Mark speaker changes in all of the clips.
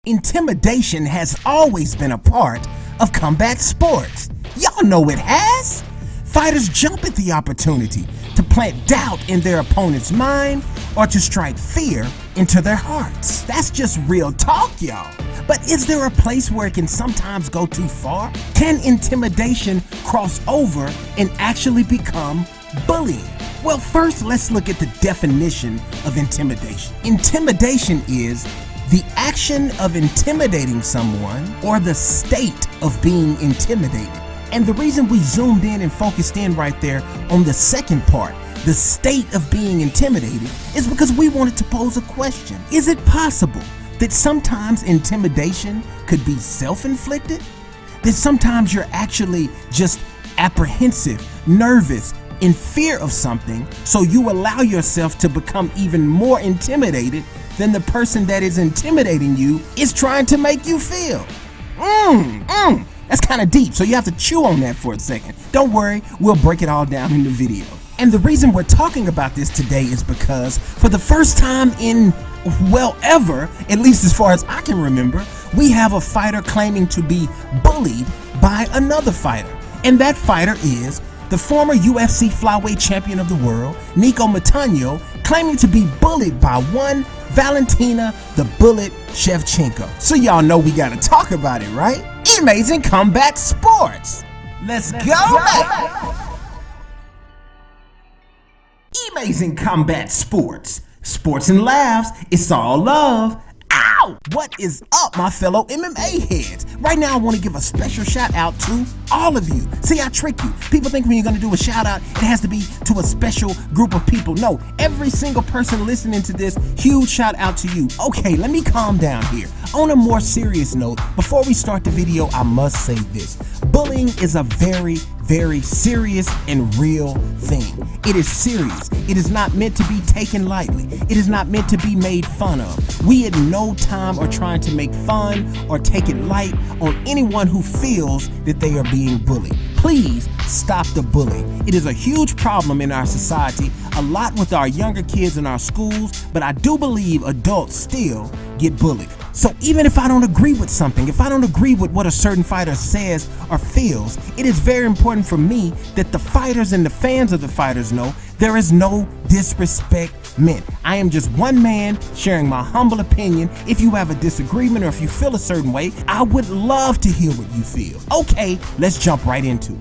Speaker 1: Intimidation has always been a part of combat sports. Y'all know it has. Fighters jump at the opportunity to plant doubt in their opponent's mind or to strike fear into their hearts. That's just real talk, y'all. But is there a place where it can sometimes go too far? Can intimidation cross over and actually become bullying? Well, first let's look at the definition of intimidation. Intimidation is the action of intimidating someone or the state of being intimidated. And the reason we zoomed in and focused in right there on the second part, the state of being intimidated, is because we wanted to pose a question. Is it possible that sometimes intimidation could be self-inflicted? That sometimes you're actually just apprehensive, nervous, in fear of something, so you allow yourself to become even more intimidated than the person that is intimidating you is trying to make you feel. That's kind of deep, so you have to chew on that for a second. Don't worry, we'll break it all down in the video. And the reason we're talking about this today is because for the first time in, well, ever, at least as far as I can remember, we have a fighter claiming to be bullied by another fighter. And that fighter is the former UFC flyweight champion of the world, Nicco Montano, claiming to be bullied by one Valentina the Bullet Shevchenko. So y'all know we gotta talk about it, right? Amazing Combat Sports. Let's go back. Amazing Combat Sports. Sports and laughs, it's all love. Ow! What is up, my fellow MMA heads? Right now, I want to give a special shout out to all of you. See, I trick you. People think when you're going to do a shout out, it has to be to a special group of people. No, every single person listening to this, huge shout out to you. Okay, let me calm down here. On a more serious note, before we start the video, I must say this. Bullying is a very, very serious and real thing. It is serious. It is not meant to be taken lightly. It is not meant to be made fun of. We at no time are trying to make fun or take it light on anyone who feels that they are being bullied. Please stop the bullying. It is a huge problem in our society, a lot with our younger kids in our schools, but I do believe adults still get bullied. So even if I don't agree with something, if I don't agree with what a certain fighter says or feels, it is very important for me that the fighters and the fans of the fighters know there is no disrespect meant. I am just one man sharing my humble opinion. If you have a disagreement or if you feel a certain way, I would love to hear what you feel. Okay, let's jump right into it.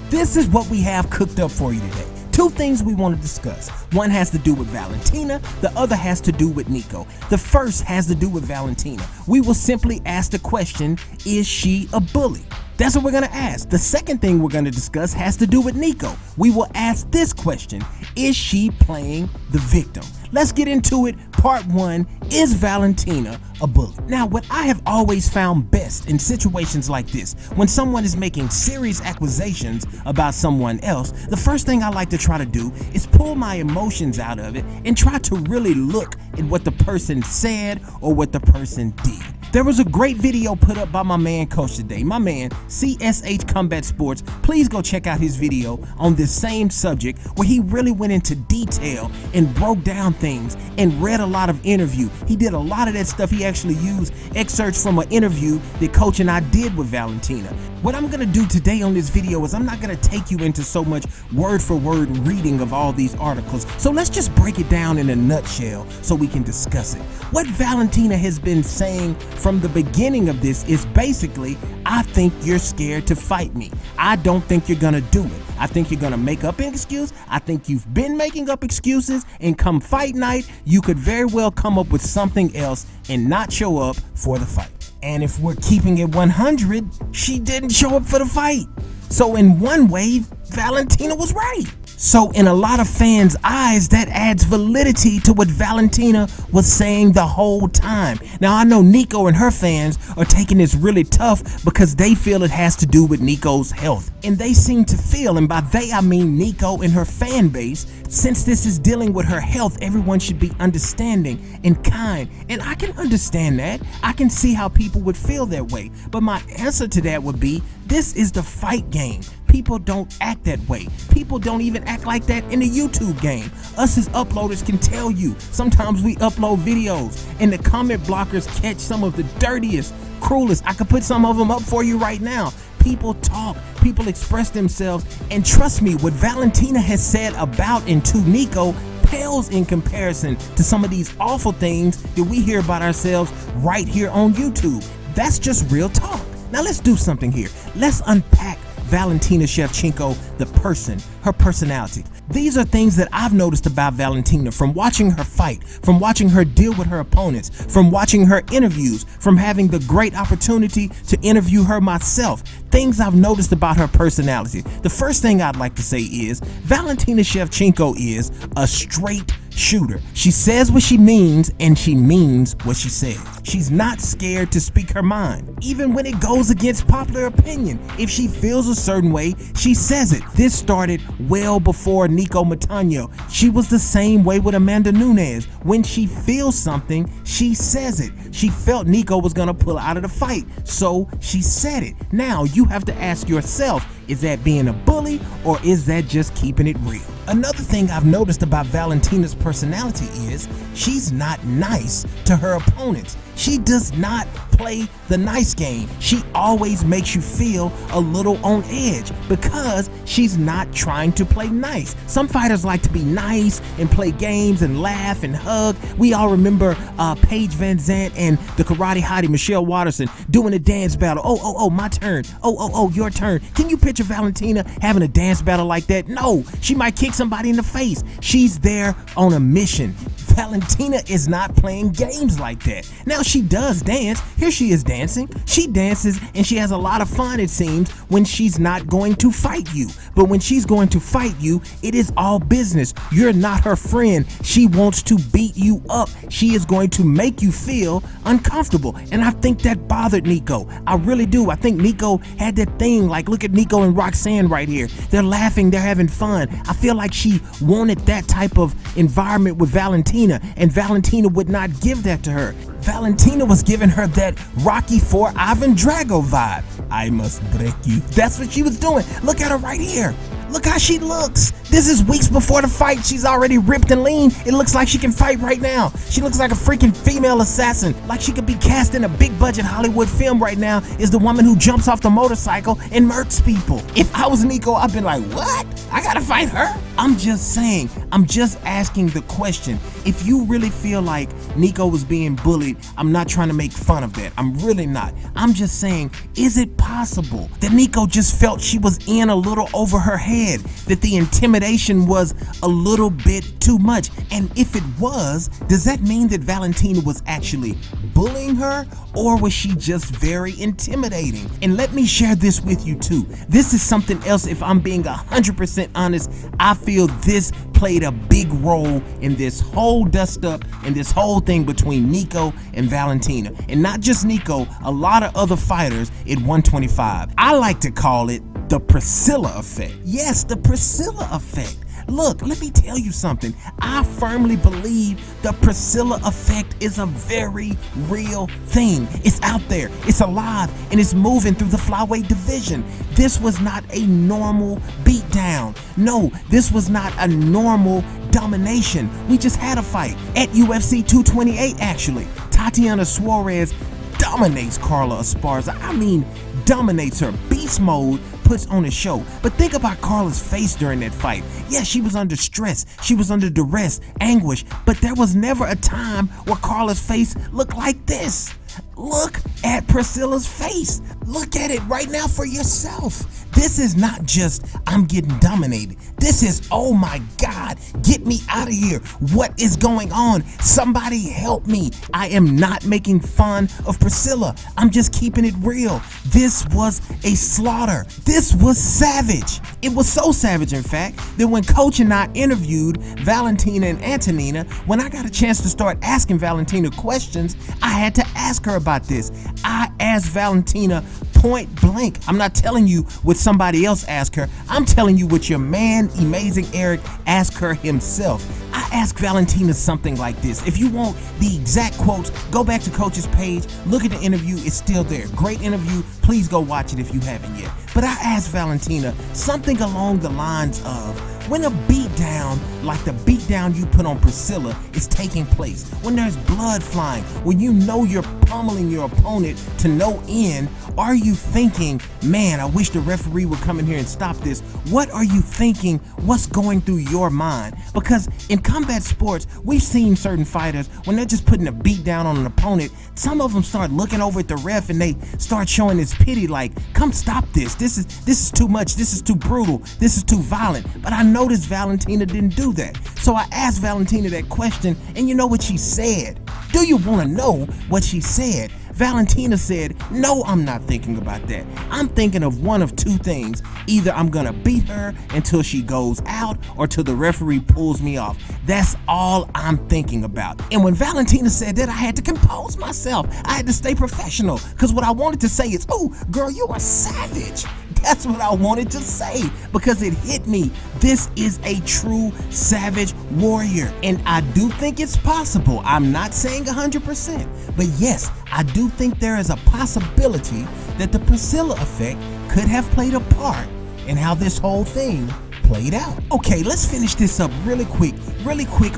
Speaker 1: This is what we have cooked up for you today. Two things we want to discuss. One has to do with Valentina, the other has to do with Nico. The first has to do with Valentina. We will simply ask the question, is she a bully? That's what we're going to ask. The second thing we're going to discuss has to do with Nico. We will ask this question, is she playing the victim? Let's get into it. Part one, is Valentina a bully? Now, what I have always found best in situations like this, when someone is making serious accusations about someone else, the first thing I like to try to do is pull my emotions out of it and try to really look at what the person said or what the person did. There was a great video put up by my man Coach today, my man CSH Combat Sports. Please go check out his video on this same subject where he really went into detail and broke down things and read a lot of interview. He did a lot of that stuff. He actually used excerpts from an interview that Coach and I did with Valentina. What I'm gonna do today on this video is I'm not gonna take you into so much word for word reading of all these articles. So let's just break it down in a nutshell so we can discuss it. What Valentina has been saying from the beginning of this is basically, I think you're scared to fight me. I don't think you're gonna do it. I think you're gonna make up an excuse. I think you've been making up excuses, and come fight night, you could very well come up with something else and not show up for the fight. And if we're keeping it 100, she didn't show up for the fight. So in one way, Valentina was right. So in a lot of fans' eyes, that adds validity to what Valentina was saying the whole time. Now, I know Nico and her fans are taking this really tough because they feel it has to do with Nico's health. And they seem to feel, and by they I mean Nico and her fan base, since this is dealing with her health, everyone should be understanding and kind. And I can understand that. I can see how people would feel that way. But my answer to that would be, this is the fight game. People don't act that way. People don't even act like that in the YouTube game. Us as uploaders can tell you, sometimes we upload videos and the comment blockers catch some of the dirtiest, cruelest. I could put some of them up for you right now. People talk, people express themselves, and trust me, what Valentina has said about and to Nico pales in comparison to some of these awful things that we hear about ourselves right here on YouTube. That's just real talk. Now let's do something here. Let's unpack Valentina Shevchenko, the person, her personality. These are things that I've noticed about Valentina from watching her fight, from watching her deal with her opponents, from watching her interviews, from having the great opportunity to interview her myself. Things I've noticed about her personality. The first thing I'd like to say is Valentina Shevchenko is a straight shooter. She says what she means and she means what she says. She's not scared to speak her mind, even when it goes against popular opinion. If she feels a certain way, she says it. This started well before Nicco Montano. She was the same way with Amanda Nunes. When she feels something, she says it. She felt Nico was gonna pull out of the fight, so she said it. Now you have to ask yourself, is that being a bully or is that just keeping it real? Another thing I've noticed about Valentina's personality is she's not nice to her opponents. She does not play the nice game. She always makes you feel a little on edge because she's not trying to play nice. Some fighters like to be nice and play games and laugh and hug. We all remember Paige Van Zandt and the karate hottie Michelle Watterson doing a dance battle. Oh, my turn. Oh, your turn. Can you picture Valentina having a dance battle like that? No, she might kick somebody in the face. She's there on a mission. Valentina is not playing games like that. Now she does dance. Here she is dancing. She dances and she has a lot of fun, it seems, when she's not going to fight you. But when she's going to fight you, it is all business. You're not her friend. She wants to beat you up. She is going to make you feel uncomfortable. And I think that bothered Nico. I really do. I think Nico had that thing, like look at Nico and Roxanne right here. They're laughing, they're having fun. I feel like she wanted that type of environment with Valentina, and Valentina would not give that to her. Valentina was giving her that Rocky IV Ivan Drago vibe. I must break you. That's what she was doing. Look at her right here. Look how she looks. This is weeks before the fight. She's already ripped and lean. It looks like she can fight right now. She looks like a freaking female assassin. Like she could be cast in a big budget Hollywood film right now. Is the woman who jumps off the motorcycle and murks people. If I was Nico, I'd been like, what? I gotta fight her? I'm just saying. I'm just asking the question. If you really feel like Nico was being bullied, I'm not trying to make fun of that. I'm really not. I'm just saying, is it possible that Nico just felt she was in a little over her head? That the intimidation was a little bit too much? And if it was, does that mean that Valentina was actually bullying her, or was she just very intimidating? And let me share this with you too. This is something else. If I'm being 100% honest, I feel this played a big role in this whole dust up and this whole thing between Nico and Valentina. And not just Nico, a lot of other fighters at 125. I like to call it the Priscilla effect. Yes, the Priscilla effect. Look, let me tell you something. I firmly believe the Priscilla effect is a very real thing. It's out there, it's alive, and it's moving through the flyweight division. This was not a normal beatdown. No, this was not a normal domination. We just had a fight at UFC 228, actually. Tatiana Suarez dominates Carla Esparza. I mean, dominates her. Beast mode, puts on a show. But think about Carla's face during that fight. Yeah, she was under stress, she was under duress, anguish, but there was never a time where Carla's face looked like this. Look at Priscilla's face. Look at it right now for yourself. This is not just, I'm getting dominated. This is, oh my God, get me out of here. What is going on? Somebody help me. I am not making fun of Priscilla. I'm just keeping it real. This was a slaughter. This was savage. It was so savage, in fact, that when Coach and I interviewed Valentina and Antonina, when I got a chance to start asking Valentina questions, I had to ask her about this. I asked Valentina point blank. I'm not telling you what somebody else asked her. I'm telling you what your man, Amazing Eric, asked her himself. I asked Valentina something like this. If you want the exact quotes, go back to Coach's page, look at the interview, it's still there. Great interview, please go watch it if you haven't yet. But I asked Valentina something along the lines of, when a beatdown, like the beatdown you put on Priscilla, is taking place, when there's blood flying, when you know you're pummeling your opponent to no end, are you thinking, man, I wish the referee would come in here and stop this? What are you thinking? What's going through your mind? Because in combat sports, we've seen certain fighters, when they're just putting a beat down on an opponent, some of them start looking over at the ref and they start showing this pity, like, come stop this. This is too much. This is too brutal. This is too violent. But I noticed Valentina didn't do that. So I asked Valentina that question, and you know what she said? Do you want to know what she said? Valentina said, no, I'm not thinking about that. I'm thinking of one of two things. Either I'm gonna beat her until she goes out or till the referee pulls me off. That's all I'm thinking about. And when Valentina said that, I had to compose myself. I had to stay professional, because what I wanted to say is, oh, girl, you are savage. That's what I wanted to say, because it hit me. This is a true savage warrior, and I do think it's possible. I'm not saying 100%, but yes, I do think there is a possibility that the Priscilla effect could have played a part in how this whole thing played out. Okay, let's finish this up really quick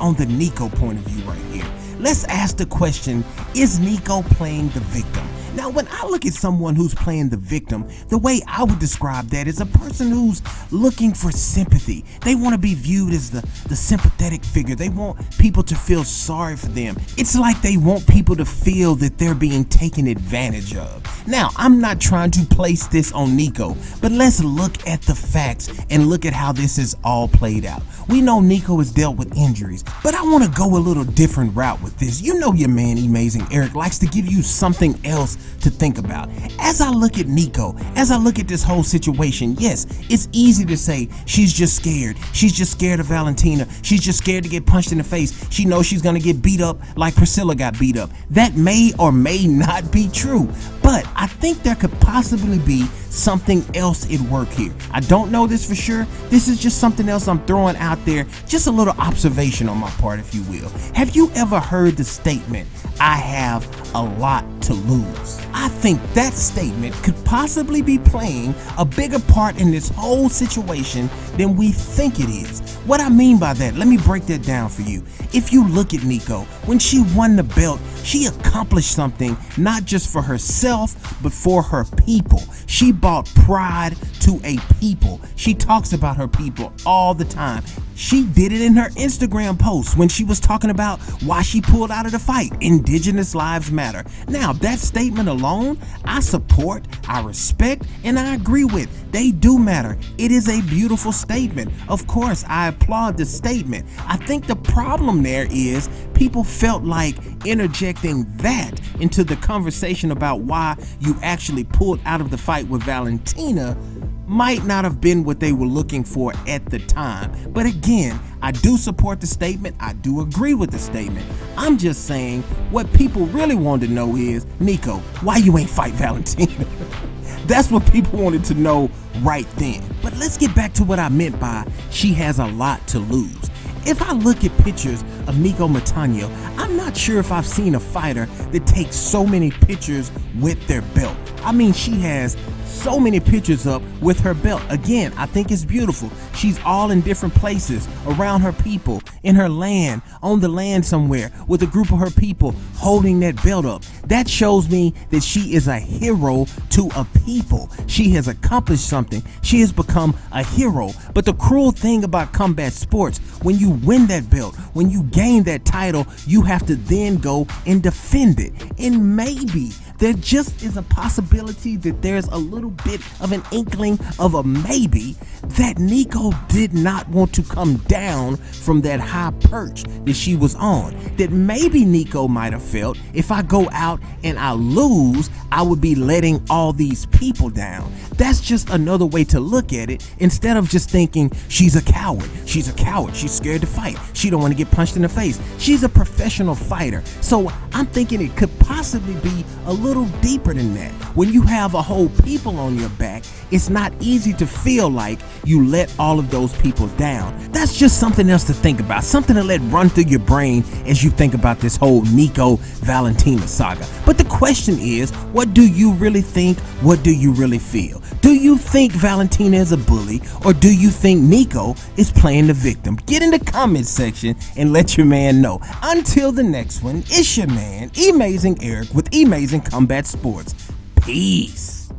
Speaker 1: on the Nico point of view right here. Let's ask the question, is Nico playing the victim? Now, when I look at someone who's playing the victim, the way I would describe that is a person who's looking for sympathy. They want to be viewed as the sympathetic figure. They want people to feel sorry for them. It's like they want people to feel that they're being taken advantage of. Now, I'm not trying to place this on Nico, but let's look at the facts and look at how this is all played out. We know Nico has dealt with injuries, but I want to go a little different route with this. You know your man, Amazing Eric, likes to give you something else to think about. As I look at Nico, as I look at this whole situation, yes, it's easy to say she's just scared. She's just scared of Valentina. She's just scared to get punched in the face. She knows she's going to get beat up like Priscilla got beat up. That may or may not be true, but I think there could possibly be something else at work here. I don't know this for sure. This is just something else I'm throwing out there, just a little observation on my part, if you will. Have you ever heard the statement, I have a lot to lose? I think that statement could possibly be playing a bigger part in this whole situation than we think it is. What I mean by that, let me break that down for you. If you look at Nico, when she won the belt, she accomplished something not just for herself, but for her people. She brought pride to a people. She talks about her people all the time. She did it in her Instagram post when she was talking about why she pulled out of the fight. Indigenous lives matter. Now, that statement alone, I support, I respect, and I agree with. They do matter. It is a beautiful statement. Of course, I applaud the statement. I think the problem there is people felt like interjecting that into the conversation about why you actually pulled out of the fight with Valentina might not have been what they were looking for at the time. But again, I do support the statement. I do agree with the statement. I'm just saying what people really want to know is, Nico, why you ain't fight Valentina? That's what people wanted to know right then. But let's get back to what I meant by she has a lot to lose. If I look at pictures of Nicco Montano, I'm not sure if I've seen a fighter that takes so many pictures with their belt. I mean, she has so many pictures up with her belt. Again, I think it's beautiful. She's all in different places, around her people, in her land, on the land somewhere, with a group of her people holding that belt up. That shows me that she is a hero to a people. She has accomplished something. She has become a hero. But the cruel thing about combat sports, when you win that belt, when you gain that title, you have to then go and defend it. And maybe there just is a possibility that there's a little bit of an inkling of a maybe that Nico did not want to come down from that high perch that she was on. That maybe Nico might have felt, if I go out and I lose, I would be letting all these people down. That's just another way to look at it, instead of just thinking she's a coward. She's a coward. She's scared to fight. She don't want to get punched in the face. She's a professional fighter. So I'm thinking it could possibly be a little deeper than that. When you have a whole people on your back, it's not easy to feel like you let all of those people down. That's just something else to think about, something to let run through your brain as you think about this whole Nico Valentina saga. But the question is, what do you really think? What do you really feel? Do you think Valentina is a bully, or do you think Nico is playing the victim? Get in the comment section and let your man know. Until the next one, it's your man, Amazing Eric with Amazing Combat Sports. Peace.